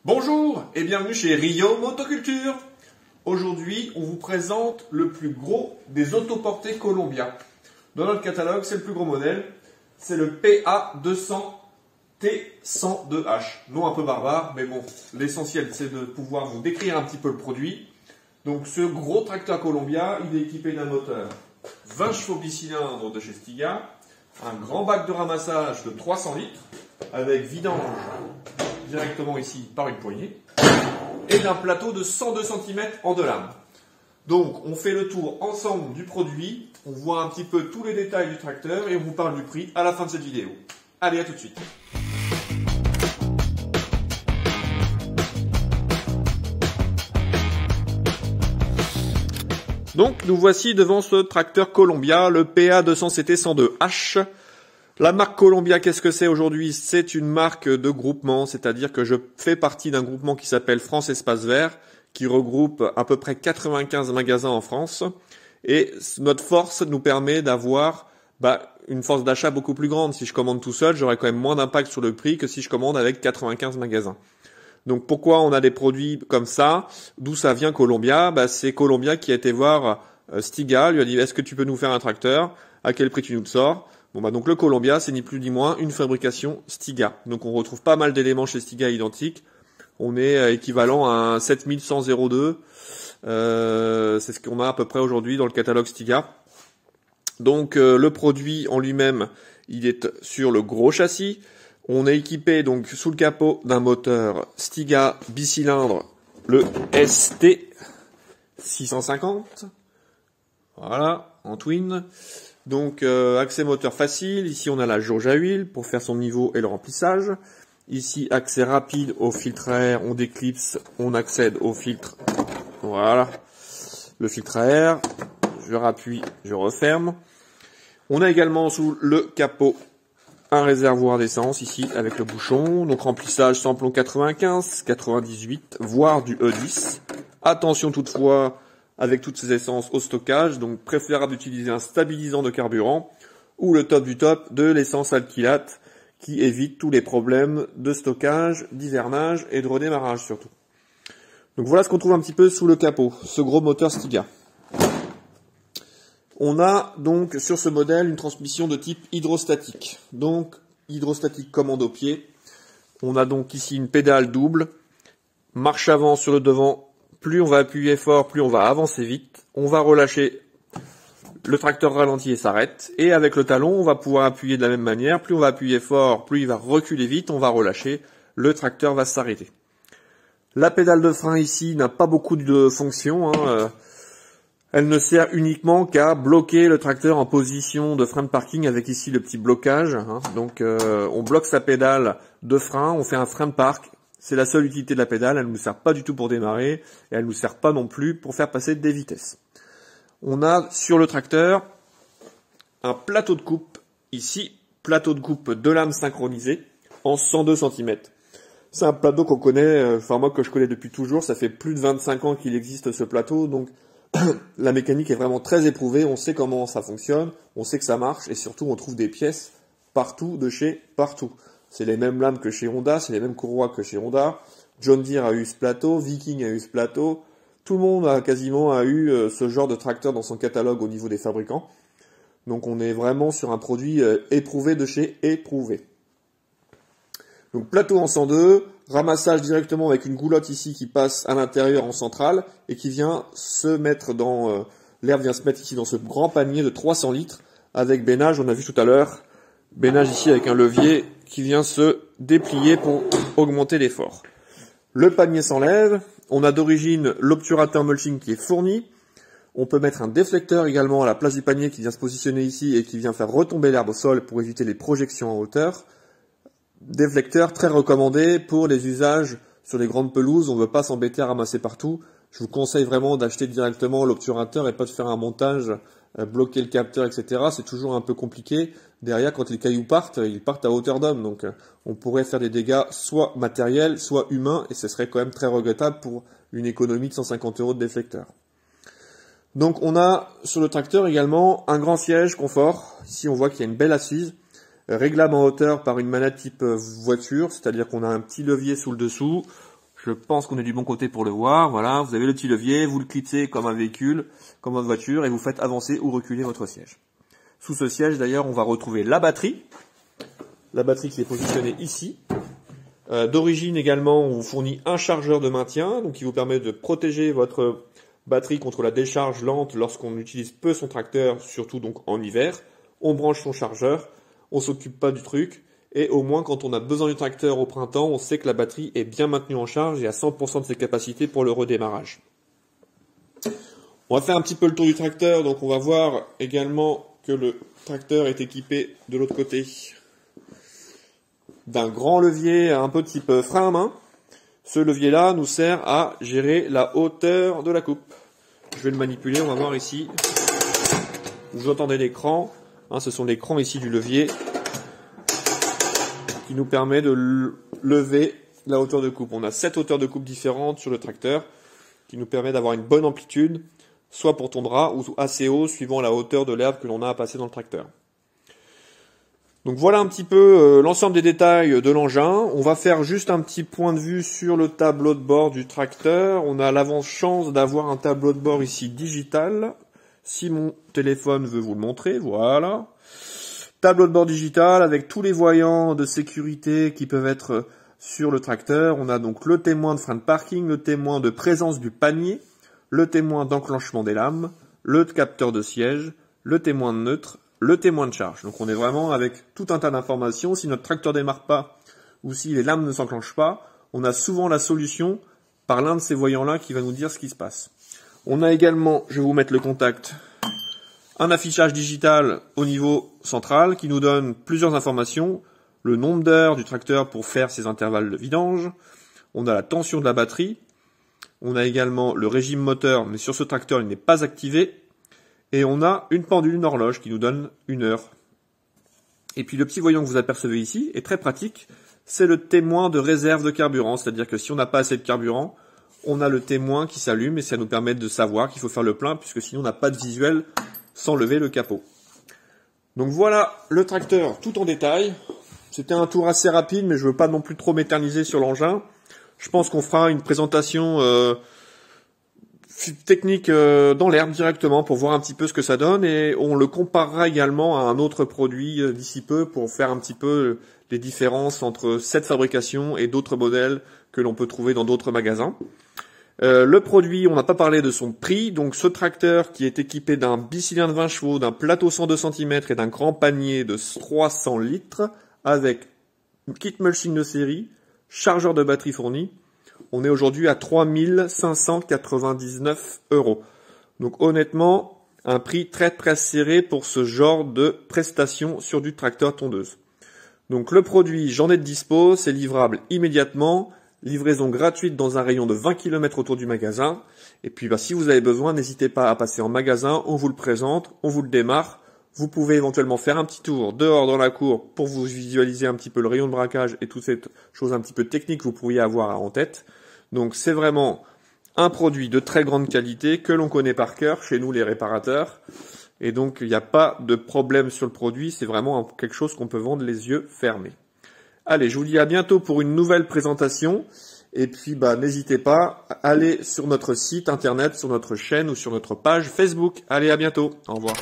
Bonjour et bienvenue chez Rio Motoculture. Aujourd'hui, on vous présente le plus gros des autoportés Columbia. Dans notre catalogue, c'est le plus gros modèle. C'est le PA200T102H. Nom un peu barbare, mais bon, l'essentiel c'est de pouvoir vous décrire un petit peu le produit. Donc ce gros tracteur Columbia, il est équipé d'un moteur 20 chevaux bicylindres de chez Stiga, un grand bac de ramassage de 300 litres avec vidange directement ici par une poignée et d'un plateau de 102 cm en deux lames. Donc on fait le tour ensemble du produit, on voit un petit peu tous les détails du tracteur et on vous parle du prix à la fin de cette vidéo. Allez, à tout de suite. Donc nous voici devant ce tracteur Columbia, le PA200CT102H. La marque Columbia, qu'est-ce que c'est aujourd'hui? C'est une marque de groupement, c'est-à-dire que je fais partie d'un groupement qui s'appelle France Espace Vert, qui regroupe à peu près 95 magasins en France. Et notre force nous permet d'avoir une force d'achat beaucoup plus grande. Si je commande tout seul, j'aurai quand même moins d'impact sur le prix que si je commande avec 95 magasins. Donc pourquoi on a des produits comme ça? D'où ça vient Columbia? C'est Columbia qui a été voir Stiga, lui a dit est-ce que tu peux nous faire un tracteur? À quel prix tu nous le sors? Donc le Columbia, c'est ni plus ni moins une fabrication Stiga. Donc on retrouve pas mal d'éléments chez Stiga identiques. On est équivalent à un 7102. C'est ce qu'on a à peu près aujourd'hui dans le catalogue Stiga. Donc le produit en lui-même, il est sur le gros châssis. On est équipé donc sous le capot d'un moteur Stiga bicylindre, le ST 650. Voilà, en twin. Donc accès moteur facile, ici on a la jauge à huile pour faire son niveau et le remplissage. Ici accès rapide au filtre à air, on déclipse, on accède au filtre. Voilà, le filtre à air, je rappuie, je referme. On a également sous le capot un réservoir d'essence ici avec le bouchon, donc remplissage samplon 95, 98, voire du E10. Attention toutefois avec toutes ces essences au stockage, donc préférable d'utiliser un stabilisant de carburant ou le top du top de l'essence alkylate qui évite tous les problèmes de stockage, d'hivernage et de redémarrage surtout. Donc voilà ce qu'on trouve un petit peu sous le capot, ce gros moteur Stiga. On a donc sur ce modèle une transmission de type hydrostatique. Donc hydrostatique commande au pied. On a donc ici une pédale double, marche avant sur le devant. Plus on va appuyer fort, plus on va avancer vite. On va relâcher, le tracteur ralentit et s'arrête. Et avec le talon, on va pouvoir appuyer de la même manière. Plus on va appuyer fort, plus il va reculer vite. On va relâcher, le tracteur va s'arrêter. La pédale de frein ici n'a pas beaucoup de fonctions. Elle ne sert uniquement qu'à bloquer le tracteur en position de frein de parking avec ici le petit blocage. Donc on bloque sa pédale de frein, on fait un frein de parc. C'est la seule utilité de la pédale, elle ne nous sert pas du tout pour démarrer et elle ne nous sert pas non plus pour faire passer des vitesses. On a sur le tracteur un plateau de coupe, ici, plateau de coupe de lame synchronisée en 102 cm. C'est un plateau qu'on connaît, moi que je connais depuis toujours, ça fait plus de 25 ans qu'il existe ce plateau, donc la mécanique est vraiment très éprouvée, on sait comment ça fonctionne, on sait que ça marche et surtout on trouve des pièces partout de chez partout. C'est les mêmes lames que chez Honda, c'est les mêmes courroies que chez Honda. John Deere a eu ce plateau, Viking a eu ce plateau. Tout le monde a quasiment eu ce genre de tracteur dans son catalogue au niveau des fabricants. Donc on est vraiment sur un produit éprouvé de chez éprouvé. Donc plateau en 102, ramassage directement avec une goulotte ici qui passe à l'intérieur en centrale et qui vient se mettre dans... l'herbe vient se mettre ici dans ce grand panier de 300 litres avec bénage, on a vu tout à l'heure. Bénage ici avec un levier qui vient se déplier pour augmenter l'effort. Le panier s'enlève. On a d'origine l'obturateur mulching qui est fourni. On peut mettre un déflecteur également à la place du panier qui vient se positionner ici et qui vient faire retomber l'herbe au sol pour éviter les projections en hauteur. Déflecteur très recommandé pour les usages sur les grandes pelouses. On ne veut pas s'embêter à ramasser partout. Je vous conseille vraiment d'acheter directement l'obturateur et pas de faire un montage, bloquer le capteur, etc. C'est toujours un peu compliqué. Derrière, quand les cailloux partent, ils partent à hauteur d'homme. Donc on pourrait faire des dégâts soit matériels, soit humains. Et ce serait quand même très regrettable pour une économie de 150 € de déflecteur. Donc on a sur le tracteur également un grand siège confort. Ici on voit qu'il y a une belle assise. Réglable en hauteur par une manette type voiture. C'est-à-dire qu'on a un petit levier sous le dessous. Je pense qu'on est du bon côté pour le voir. Voilà, vous avez le petit levier, vous le cliquez comme un véhicule, comme votre voiture, et vous faites avancer ou reculer votre siège. Sous ce siège, d'ailleurs, on va retrouver la batterie qui est positionnée ici. D'origine également, on vous fournit un chargeur de maintien, donc qui vous permet de protéger votre batterie contre la décharge lente lorsqu'on utilise peu son tracteur, surtout donc en hiver. On branche son chargeur, on s'occupe pas du truc, et au moins quand on a besoin du tracteur au printemps, on sait que la batterie est bien maintenue en charge et à 100% de ses capacités pour le redémarrage. On va faire un petit peu le tour du tracteur, donc on va voir également que le tracteur est équipé de l'autre côté d'un grand levier un peu type frein à main. Ce levier-là nous sert à gérer la hauteur de la coupe. Je vais le manipuler, on va voir ici. Vous entendez l'écran, ce sont les crans ici du levier qui nous permet de lever la hauteur de coupe. On a 7 hauteurs de coupe différentes sur le tracteur qui nous permet d'avoir une bonne amplitude, soit pour ton drap ou assez haut suivant la hauteur de l'herbe que l'on a à passer dans le tracteur. Donc voilà un petit peu l'ensemble des détails de l'engin. On va faire juste un petit point de vue sur le tableau de bord du tracteur. On a l'avance-chance d'avoir un tableau de bord ici digital. Si mon téléphone veut vous le montrer, voilà. Tableau de bord digital avec tous les voyants de sécurité qui peuvent être sur le tracteur. On a donc le témoin de frein de parking, le témoin de présence du panier, le témoin d'enclenchement des lames, le capteur de siège, le témoin de neutre, le témoin de charge. Donc on est vraiment avec tout un tas d'informations. Si notre tracteur démarre pas ou si les lames ne s'enclenchent pas, on a souvent la solution par l'un de ces voyants-là qui va nous dire ce qui se passe. On a également, je vais vous mettre le contact, un affichage digital au niveau central qui nous donne plusieurs informations. Le nombre d'heures du tracteur pour faire ses intervalles de vidange. On a la tension de la batterie. On a également le régime moteur, mais sur ce tracteur, il n'est pas activé. Et on a une pendule, une horloge qui nous donne une heure. Et puis le petit voyant que vous apercevez ici est très pratique. C'est le témoin de réserve de carburant. C'est-à-dire que si on n'a pas assez de carburant, on a le témoin qui s'allume et ça nous permet de savoir qu'il faut faire le plein puisque sinon on n'a pas de visuel sans lever le capot. Donc voilà le tracteur tout en détail. C'était un tour assez rapide mais je ne veux pas non plus trop m'éterniser sur l'engin. Je pense qu'on fera une présentation technique dans l'herbe directement pour voir un petit peu ce que ça donne et on le comparera également à un autre produit d'ici peu pour faire un petit peu les différences entre cette fabrication et d'autres modèles que l'on peut trouver dans d'autres magasins. Le produit, on n'a pas parlé de son prix, donc ce tracteur qui est équipé d'un bicylindre 20 chevaux, d'un plateau 102 cm et d'un grand panier de 300 litres avec kit mulching de série, chargeur de batterie fourni, on est aujourd'hui à 3 599 €. Donc honnêtement, un prix très très serré pour ce genre de prestation sur du tracteur tondeuse. Donc le produit, j'en ai de dispo, c'est livrable immédiatement, livraison gratuite dans un rayon de 20 km autour du magasin. Et puis si vous avez besoin, n'hésitez pas à passer en magasin, on vous le présente, on vous le démarre. Vous pouvez éventuellement faire un petit tour dehors dans la cour pour vous visualiser un petit peu le rayon de braquage et toutes ces choses un petit peu techniques que vous pourriez avoir en tête. Donc c'est vraiment un produit de très grande qualité que l'on connaît par cœur chez nous les réparateurs. Et donc il n'y a pas de problème sur le produit, c'est vraiment quelque chose qu'on peut vendre les yeux fermés. Allez, je vous dis à bientôt pour une nouvelle présentation. Et puis n'hésitez pas à aller sur notre site internet, sur notre chaîne ou sur notre page Facebook. Allez, à bientôt. Au revoir.